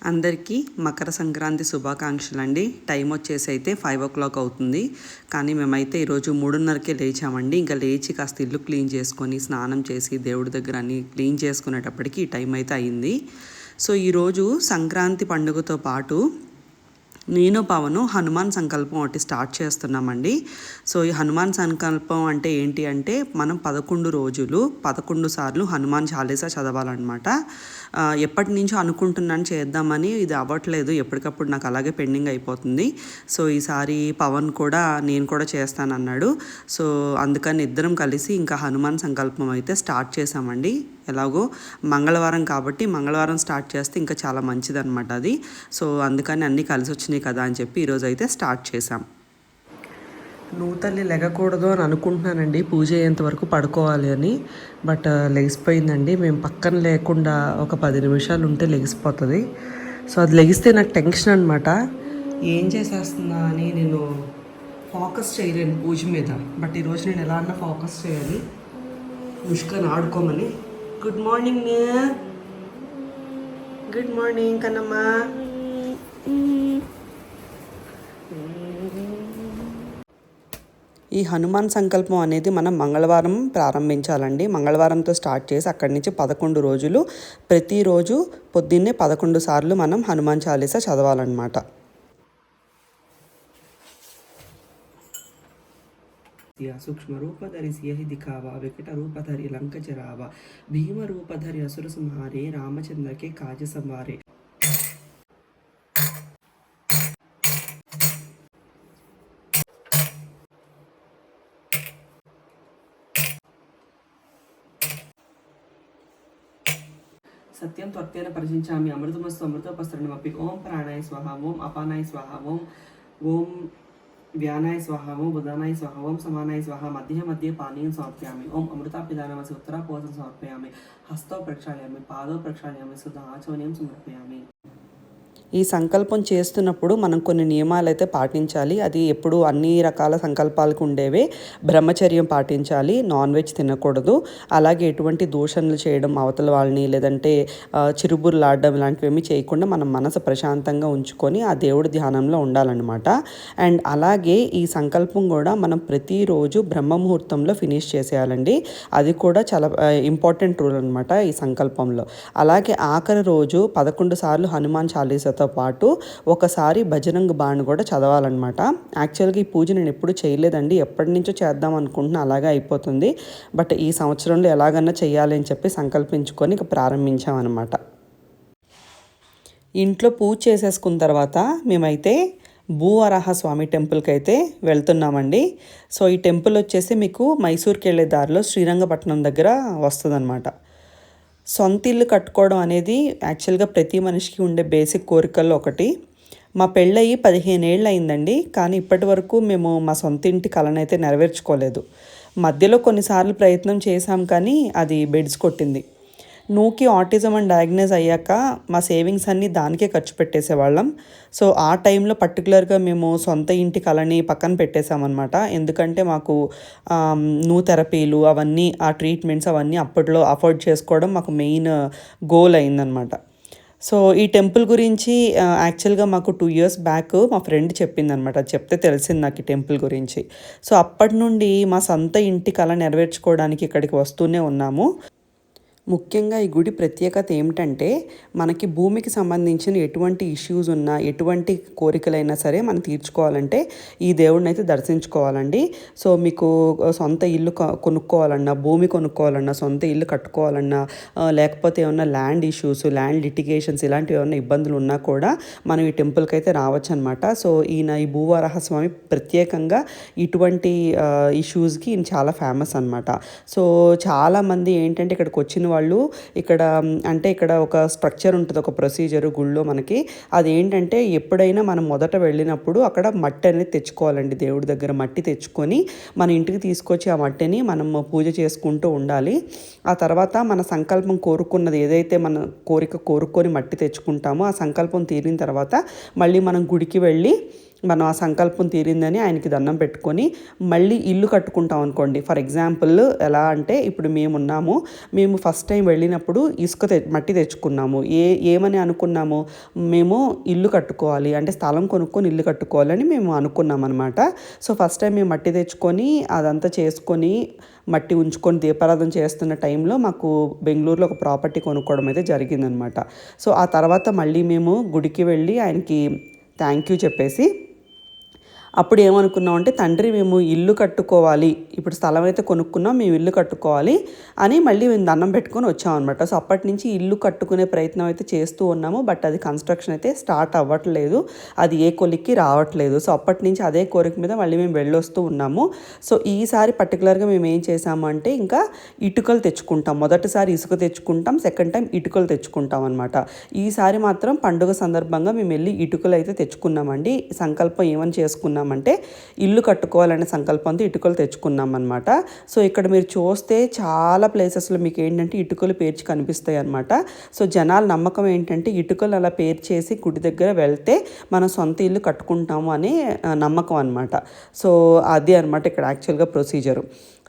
అందరికీ మకర సంక్రాంతి శుభాకాంక్షలు అండి. టైం వచ్చేసి అయితే 5 o'clock అవుతుంది. కానీ మేమైతే ఈరోజు 3:30కే లేచామండి. ఇంకా లేచి కాస్త ఇల్లు క్లీన్ చేసుకొని స్నానం చేసి దేవుడి దగ్గర అన్ని క్లీన్ చేసుకునేటప్పటికి ఈ టైం అయితే అయింది. సో ఈరోజు సంక్రాంతి పండుగతో పాటు నేను పవను హనుమాన్ సంకల్పం ఒకటి స్టార్ట్ చేస్తున్నామండి. సో ఈ హనుమాన్ సంకల్పం అంటే ఏంటి అంటే మనం 11 రోజులు 11 సార్లు హనుమాన్ చాలీసా చదవాలన్నమాట. ఎప్పటి నుంచో అనుకుంటున్నాను చేద్దామని, ఇది అవ్వట్లేదు, ఎప్పటికప్పుడు నాకు అలాగే పెండింగ్ అయిపోతుంది. సో ఈసారి పవన్ కూడా నేను కూడా చేస్తానన్నాడు. సో అందుకని ఇద్దరం కలిసి ఇంకా హనుమాన్ సంకల్పం అయితే స్టార్ట్ చేసామండి. ఎలాగో మంగళవారం కాబట్టి మంగళవారం స్టార్ట్ చేస్తే ఇంకా చాలా మంచిదన్నమాట అది. సో అందుకని అన్నీ కలిసి వచ్చినాయి కదా అని చెప్పి ఈరోజు అయితే స్టార్ట్ చేసాం. నువ్వు తల్లి లెగకూడదు అని అనుకుంటున్నానండి, పూజ అయ్యేంత వరకు పడుకోవాలి అని. బట్ లెగిసిపోయిందండి. మేము పక్కన లేకుండా ఒక 10 నిమిషాలు ఉంటే లెగిసిపోతుంది. సో అది లెగిస్తే నాకు టెన్షన్ అనమాట. ఏం చేసేస్తున్నా అని నేను ఫోకస్ చేయలేను పూజ మీద. బట్ ఈరోజు నేను ఎలా అన్నా ఫోకస్ చేయాలి. ముష్కని ఆడుకోమని. Good morning, good morning Kannamma. ఈ హనుమాన్ సంకల్పం అనేది మనం మంగళవారం ప్రారంభించాలండి. మంగళవారంతో స్టార్ట్ చేసి అక్కడి నుంచి 11 రోజులు ప్రతిరోజు పొద్దున్నే 11 సార్లు మనం హనుమాన్ చాలీసా చదవాలన్నమాట. సూక్ష్మ రూపధరి సియహి దిఖావా, వికట రూపధరి లంక జరావా, భీమ రూపధరి అసుర సంహారే, రామచంద్రకే కాజ సంవారే. సత్యం త్వత్తేన పరిచించామి, అమృతమస్తు అమృతోపస్తరణమపి. ఓం ప్రాణాయ స్వాహ, ఓం అపానాయ స్వాహ, ఓం వ్యానాయ స్వాహ, ఓం బుధానాయ స్వాహ, ఓం సమానాయ స్వాహ. మధ్య మధ్య పానీయం సమర్పయామి. ఓం అమృతాపిదానమసి ఉత్తరాపోసం సమర్పయామి. హస్తో ప్రక్షాళయామి, పాదో ప్రక్షాళయామి, సుధా ఆచమనీయం సమర్పయామి. ఈ సంకల్పం చేస్తున్నప్పుడు మనం కొన్ని నియమాలు అయితే పాటించాలి. అది ఎప్పుడు అన్ని రకాల సంకల్పాలకు ఉండేవే. బ్రహ్మచర్యం పాటించాలి, నాన్ వెజ్ తినకూడదు, అలాగే ఎటువంటి దూషణలు చేయడం అవతల వాళ్ళని, లేదంటే చిరుబుర్లాడడం ఇలాంటివి చేయకుండా మనం మనసు ప్రశాంతంగా ఉంచుకొని ఆ దేవుడి ధ్యానంలో ఉండాలన్నమాట. అండ్ అలాగే ఈ సంకల్పం కూడా మనం ప్రతిరోజు బ్రహ్మముహూర్తంలో ఫినిష్ చేసేయాలండి. అది కూడా చాలా ఇంపార్టెంట్ రూల్ అనమాట ఈ సంకల్పంలో. అలాగే ఆఖరి రోజు 11 సార్లు హనుమాన్ చాలీసా పాటు ఒకసారి బజరంగ్ బాణ్ కూడా చదవాలన్నమాట. యాక్చువల్గా ఈ పూజ నేను ఎప్పుడు చేయలేదండి, ఎప్పటి నుంచో చేద్దాం అనుకుంటున్నా, అలాగే అయిపోతుంది. బట్ ఈ సంవత్సరంలో ఎలాగన్నా చేయాలి అని చెప్పి సంకల్పించుకొని ఇక ప్రారంభించామన్నమాట. ఇంట్లో పూజ చేసేసుకున్న తర్వాత మేమైతే భూవరాహ స్వామి టెంపుల్కి అయితే వెళ్తున్నామండి. సో ఈ టెంపుల్ వచ్చేసి మీకు మైసూర్కి వెళ్ళే దారిలో శ్రీరంగపట్నం దగ్గర వస్తుందన్నమాట. సొంత ఇల్లు కట్టుకోవడం అనేది యాక్చువల్గా ప్రతి మనిషికి ఉండే బేసిక్ కోరికల్లో ఒకటి. మా పెళ్ళయి 15 ఏళ్ళు అయిందండి, కానీ ఇప్పటి వరకు మేము మా సొంత ఇంటి కలనైతే నెరవేర్చుకోలేదు. మధ్యలో కొన్నిసార్లు ప్రయత్నం చేశాం, కానీ అది బెడ్స్ కొట్టింది. నూకి ఆటిజం అని డయాగ్నోజ్ అయ్యాక మా సేవింగ్స్ అన్నీ దానికే ఖర్చు పెట్టేసేవాళ్ళం. సో ఆ టైంలో పర్టికులర్గా మేము సొంత ఇంటి కలని పక్కన పెట్టేశామన్నమాట. ఎందుకంటే మాకు థెరపీలు అవన్నీ, ఆ ట్రీట్మెంట్స్ అవన్నీ అప్పట్లో అఫోర్డ్ చేసుకోవడం మాకు మెయిన్ గోల్ అయిందనమాట. సో ఈ టెంపుల్ గురించి యాక్చువల్గా మాకు 2 years బ్యాక్ మా ఫ్రెండ్ చెప్పిందనమాట. అది చెప్తే తెలిసింది నాకు ఈ టెంపుల్ గురించి. సో అప్పటి నుండి మా సొంత ఇంటి కళ నెరవేర్చుకోవడానికి ఇక్కడికి వస్తూనే ఉన్నాము. ముఖ్యంగా ఈ గుడి ప్రత్యేకత ఏమిటంటే, మనకి భూమికి సంబంధించిన ఎటువంటి ఇష్యూస్ ఉన్నా, ఎటువంటి కోరికలైనా సరే మనం తీర్చుకోవాలంటే ఈ దేవుడిని అయితే దర్శించుకోవాలండి. సో మీకు సొంత ఇల్లు కొనుక్కోవాలన్నా, భూమి కొనుక్కోవాలన్నా, సొంత ఇల్లు కట్టుకోవాలన్నా, లేకపోతే ఏమన్నా ల్యాండ్ ఇష్యూస్, ల్యాండ్ లిటిగేషన్స్ ఇలాంటివి ఏమన్నా ఇబ్బందులు ఉన్నా కూడా మనం ఈ టెంపుల్కి అయితే రావచ్చు అనమాట. సో ఈ భూవరాహ స్వామి ప్రత్యేకంగా ఇటువంటి ఇష్యూస్కి చాలా ఫేమస్ అనమాట. సో చాలామంది ఏంటంటే ఇక్కడికి వచ్చిన వాళ్ళు ఇక్కడ ఒక స్ట్రక్చర్ ఉంటుంది, ఒక ప్రొసీజర్ గుళ్ళో మనకి. అదేంటంటే ఎప్పుడైనా మనం మొదట వెళ్ళినప్పుడు అక్కడ మట్టి అనేది తెచ్చుకోవాలండి. దేవుడి దగ్గర మట్టి తెచ్చుకొని మన ఇంటికి తీసుకొచ్చి ఆ మట్టిని మనం పూజ చేసుకుంటూ ఉండాలి. ఆ తర్వాత మన సంకల్పం కోరుకున్నది ఏదైతే మన కోరిక కోరుకొని మట్టి తెచ్చుకుంటామో ఆ సంకల్పం తీరిన తర్వాత మళ్ళీ మనం గుడికి వెళ్ళి మనం ఆ సంకల్పం తీరిందని ఆయనకి దండం పెట్టుకొని మళ్ళీ ఇల్లు కట్టుకుంటాం అనుకోండి. ఫర్ ఎగ్జాంపుల్ ఎలా అంటే ఇప్పుడు మేము ఫస్ట్ టైం వెళ్ళినప్పుడు మట్టి తెచ్చుకున్నాము. ఏమని అనుకున్నాము, మేము ఇల్లు కట్టుకోవాలి అంటే స్థలం కొనుక్కొని ఇల్లు కట్టుకోవాలని మేము అనుకున్నాం అనమాట. సో ఫస్ట్ టైం మేము మట్టి తెచ్చుకొని అదంతా చేసుకొని మట్టి ఉంచుకొని దీపారాధన చేస్తున్న టైంలో మాకు బెంగళూరులో ఒక ప్రాపర్టీ కొనుక్కోవడం అయితే జరిగిందనమాట. సో ఆ తర్వాత మళ్ళీ మేము గుడికి వెళ్ళి ఆయనకి థ్యాంక్ యూ చెప్పేసి అప్పుడు ఏమనుకున్నాం అంటే తండ్రి మేము ఇల్లు కట్టుకోవాలి, ఇప్పుడు స్థలం అయితే కొనుక్కున్నాం, మేము ఇల్లు కట్టుకోవాలి అని మళ్ళీ మేము దండం పెట్టుకొని వచ్చామన్నమాట. సో అప్పటి నుంచి ఇల్లు కట్టుకునే ప్రయత్నం అయితే చేస్తూ ఉన్నాము. బట్ అది కన్స్ట్రక్షన్ అయితే స్టార్ట్ అవ్వట్లేదు, అది ఏ కొలిక్కి రావట్లేదు. సో అప్పటి నుంచి అదే కోరిక మీద మళ్ళీ మేము వెళ్ళొస్తూ ఉన్నాము. సో ఈసారి పర్టికులర్గా మేము ఏం చేసాము అంటే ఇంకా ఇటుకలు తెచ్చుకుంటాం. మొదటిసారి ఇసుక తెచ్చుకుంటాం, సెకండ్ టైం ఇటుకలు తెచ్చుకుంటాం అనమాట. ఈసారి మాత్రం పండుగ సందర్భంగా మేము వెళ్ళి ఇటుకలు అయితే తెచ్చుకున్నామండి. సంకల్పం ఏమని చేసుకున్నాం అంటే ఇల్లు కట్టుకోవాలనే సంకల్పంతో ఇటుకలు తెచ్చుకున్నాం అనమాట. సో ఇక్కడ మీరు చూస్తే చాలా ప్లేసెస్లో మీకు ఏంటంటే ఇటుకలు పేర్చి కనిపిస్తాయి అనమాట. సో జనాల నమ్మకం ఏంటంటే ఇటుకలు అలా పేర్చేసి గుడి దగ్గర వెళ్తే మనం సొంత ఇల్లు కట్టుకుంటాము అనే నమ్మకం అనమాట. సో అది అనమాట ఇక్కడ యాక్చువల్గా ప్రొసీజరు.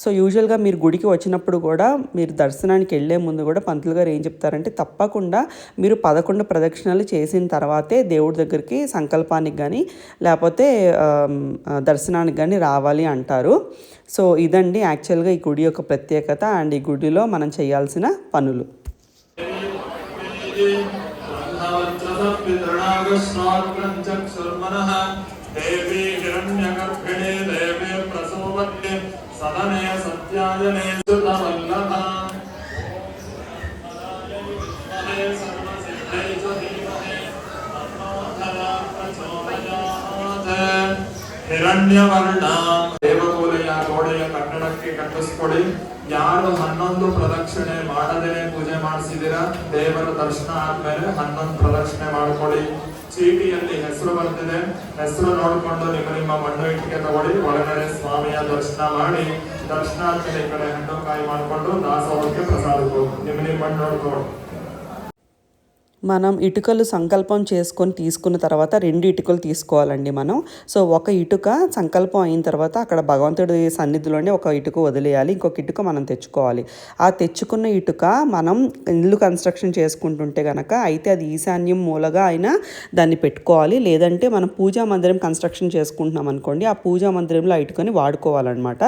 సో యూజువల్గా మీరు గుడికి వచ్చినప్పుడు కూడా మీరు దర్శనానికి వెళ్ళే ముందు కూడా పంతులు గారు ఏం చెప్తారంటే తప్పకుండా మీరు 11 ప్రదక్షిణలు చేసిన తర్వాతే దేవుడి దగ్గరికి సంకల్పానికి కానీ లేకపోతే దర్శనానికి కానీ రావాలి అంటారు. సో ఇదండి యాక్చువల్గా ఈ గుడి యొక్క ప్రత్యేకత అండ్ ఈ గుడిలో మనం చేయాల్సిన పనులు. దేవి హిరణ్యగర్భిణే దేవి ప్రసోవత్తే సదనే సత్యాయనే సుతవల్లభ ಹಿರಣ್ಯವರ್ಣ ದೇವಕೂಲೆಯ ಗೋಡೆಯ ಕಟ್ಟಡಕ್ಕೆ ಕಟ್ಟಿಸ್ಕೊಡಿ. ಯಾರು 11 ಪ್ರದಕ್ಷಿಣೆ ಮಾಡದೇನೆ ಪೂಜೆ ಮಾಡಿಸಿದಿರಾ ದೇವರ ದರ್ಶನ ಆದ್ಮೇಲೆ 11 ಪ್ರದಕ್ಷಿಣೆ ಮಾಡ್ಕೊಳ್ಳಿ. ಚೀಟಿಯಲ್ಲಿ ಹೆಸರು ಬರ್ತಿದೆ, ಹೆಸರು ನೋಡಿಕೊಂಡು ನಿಮ್ಮ ಮಣ್ಣು ಇಟ್ಟಿಗೆ ತಗೊಳ್ಳಿ. ಒಳಗಡೆ ಸ್ವಾಮಿಯ ದರ್ಶನ ಮಾಡಿ ದರ್ಶನ ಆದ್ಮೇಲೆ ಈ ಕಡೆ ಹಣ್ಣು ಕಾಯಿ ಮಾಡಿಕೊಂಡು ದಾಸೋಹಕ್ಕೆ ಪ್ರಸಾದಕ್ಕೆ ನಿಮ್ಮ ಮಣ್ಣು ನೋಡ್ಕೊಂಡು మనం ఇటుకలు సంకల్పం చేసుకొని తీసుకున్న తర్వాత 2 ఇటుకలు తీసుకోవాలండి మనం. సో ఒక ఇటుక సంకల్పం అయిన తర్వాత అక్కడ భగవంతుడి సన్నిధిలోనే ఒక ఇటుక వదిలేయాలి, ఇంకొక ఇటుక మనం తెచ్చుకోవాలి. ఆ తెచ్చుకున్న ఇటుక మనం ఇల్లు కన్స్ట్రక్షన్ చేసుకుంటుంటే కనుక అయితే అది ఈశాన్యం మూలగా అయినా దాన్ని పెట్టుకోవాలి. లేదంటే మనం పూజా మందిరం కన్స్ట్రక్షన్ చేసుకుంటున్నాం అనుకోండి, ఆ పూజా మందిరంలో ఆ ఇటుకని వాడుకోవాలన్నమాట.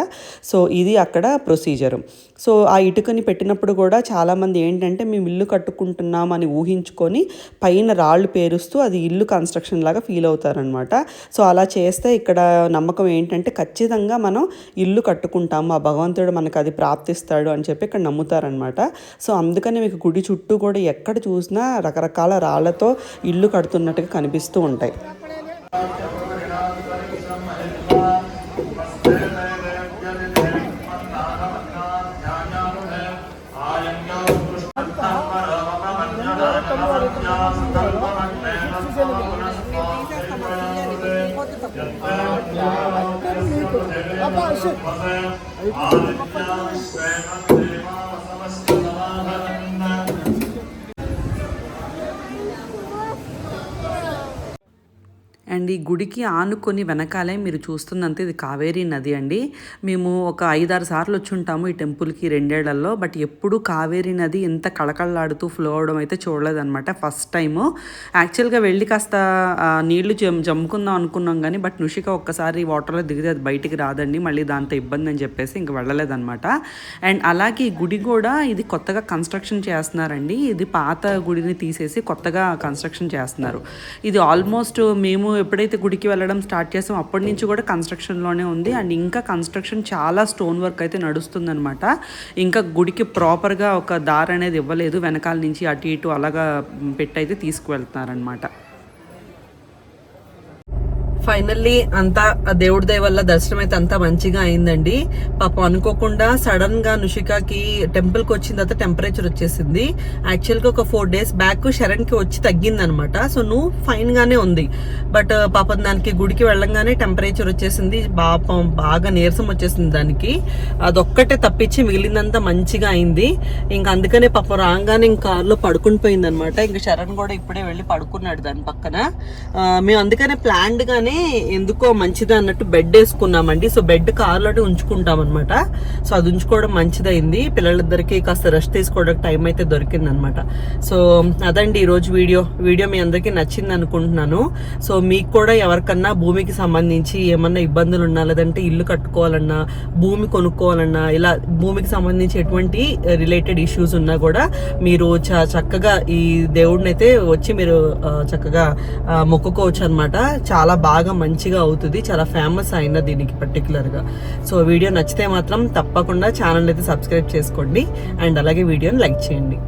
సో ఇది అక్కడ ప్రొసీజరు. సో ఆ ఇటుకని పెట్టినప్పుడు కూడా చాలామంది ఏంటంటే మేము ఇల్లు కట్టుకుంటున్నాం అని ఊహించుకొని పైన రాళ్ళు పేరుస్తూ అది ఇల్లు కన్స్ట్రక్షన్ లాగా ఫీల్ అవుతారనమాట. సో అలా చేస్తే ఇక్కడ నమ్మకం ఏంటంటే ఖచ్చితంగా మనం ఇల్లు కట్టుకుంటాము, ఆ భగవంతుడు మనకు అది ప్రాప్తిస్తాడు అని చెప్పి ఇక్కడ నమ్ముతారనమాట. సో అందుకని మీకు గుడి చుట్టూ కూడా ఎక్కడ చూసినా రకరకాల రాళ్లతో ఇల్లు కడుతున్నట్టుగా కనిపిస్తూ ఉంటాయి. అండ్ ఈ గుడికి ఆనుకొని వెనకాలే మీరు చూస్తున్నంత ఇది కావేరీ నది అండి. మేము ఒక 5-6 సార్లు వచ్చి ఉంటాము ఈ టెంపుల్కి 2 ఏళ్లలో. బట్ ఎప్పుడు కావేరీ నది ఎంత కళకళలాడుతూ ఫ్లో అవడం అయితే చూడలేదన్నమాట, ఫస్ట్ టైము. యాక్చువల్గా వెళ్ళి కాస్త నీళ్లు జమ్ముకుందాం అనుకున్నాం కానీ బట్ నుషిక ఒక్కసారి వాటర్లో దిగితే అది బయటికి రాదండి, మళ్ళీ దాంతో ఇబ్బంది అని చెప్పేసి ఇంక వెళ్ళలేదన్నమాట. అండ్ అలాగే ఈ గుడి కూడా ఇది కొత్తగా కన్స్ట్రక్షన్ చేస్తున్నారండి. ఇది పాత గుడిని తీసేసి కొత్తగా కన్స్ట్రక్షన్ చేస్తున్నారు. ఇది ఆల్మోస్ట్ మేము ఎప్పుడైతే గుడికి వెళ్ళడం స్టార్ట్ చేసాం అప్పటి నుంచి కూడా కన్స్ట్రక్షన్లోనే ఉంది. అండ్ ఇంకా కన్స్ట్రక్షన్ చాలా స్టోన్ వర్క్ అయితే నడుస్తుందనమాట. ఇంకా గుడికి ప్రాపర్గా ఒక దారి అనేది ఇవ్వలేదు, వెనకాల నుంచి అటు ఇటు అలాగా పెట్టయితే తీసుకువెళ్తున్నారనమాట. ఫైనల్లీ అంతా దేవుడి దయ వల్ల దర్శనం అయితే అంతా మంచిగా అయిందండి. పాపం అనుకోకుండా సడన్ గా నుషికాకి టెంపుల్కి వచ్చిన తర్వాత టెంపరేచర్ వచ్చేసింది. యాక్చువల్గా ఒక 4 days బ్యాక్ శరణ్కి వచ్చి తగ్గింది అనమాట. సో నువ్వు ఫైన్ గానే ఉంది, బట్ పాపం దానికి గుడికి వెళ్ళంగానే టెంపరేచర్ వచ్చేసింది, పాపం బాగా నీరసం వచ్చేసింది దానికి. అదొక్కటే తప్పించి మిగిలిందంతా మంచిగా అయింది. ఇంకా అందుకనే పాపం రాగానే ఇంకా కార్లో పడుకుని పోయింది అనమాట. ఇంకా శరణ్ కూడా ఇప్పుడే వెళ్ళి పడుకున్నాడు దాని పక్కన. మేము అందుకనే ప్లాన్డ్ గానే రాగానే ఎందుకో మంచిది అన్నట్టు బెడ్ వేసుకున్నామండి. సో బెడ్ కార్లోనే ఉంచుకుంటాం అనమాట. సో అది ఉంచుకోవడం మంచిదైంది. పిల్లలిద్దరికి కాస్త రెస్ట్ తీసుకోవడానికి టైం అయితే దొరికింది అనమాట. సో అదండి ఈరోజు వీడియో మీ అందరికీ నచ్చింది అనుకుంటున్నాను. సో మీకు కూడా ఎవరికన్నా భూమికి సంబంధించి ఏమన్నా ఇబ్బందులు ఉన్నా, లేదంటే ఇల్లు కట్టుకోవాలన్నా, భూమి కొనుక్కోవాలన్నా, ఇలా భూమికి సంబంధించి ఎటువంటి రిలేటెడ్ ఇష్యూస్ ఉన్నా కూడా మీరు చక్కగా ఈ దేవుడిని అయితే వచ్చి మీరు చక్కగా మొక్కుకోవచ్చు అనమాట. చాలా బాగా మంచిగా అవుతుంది. చాలా ఫేమస్ అయిన దీనికి పర్టికులర్గా. సో వీడియో నచ్చితే మాత్రం తప్పకుండా ఛానల్ అయితే సబ్స్క్రైబ్ చేసుకోండి అండ్ అలాగే వీడియోని లైక్ చేయండి.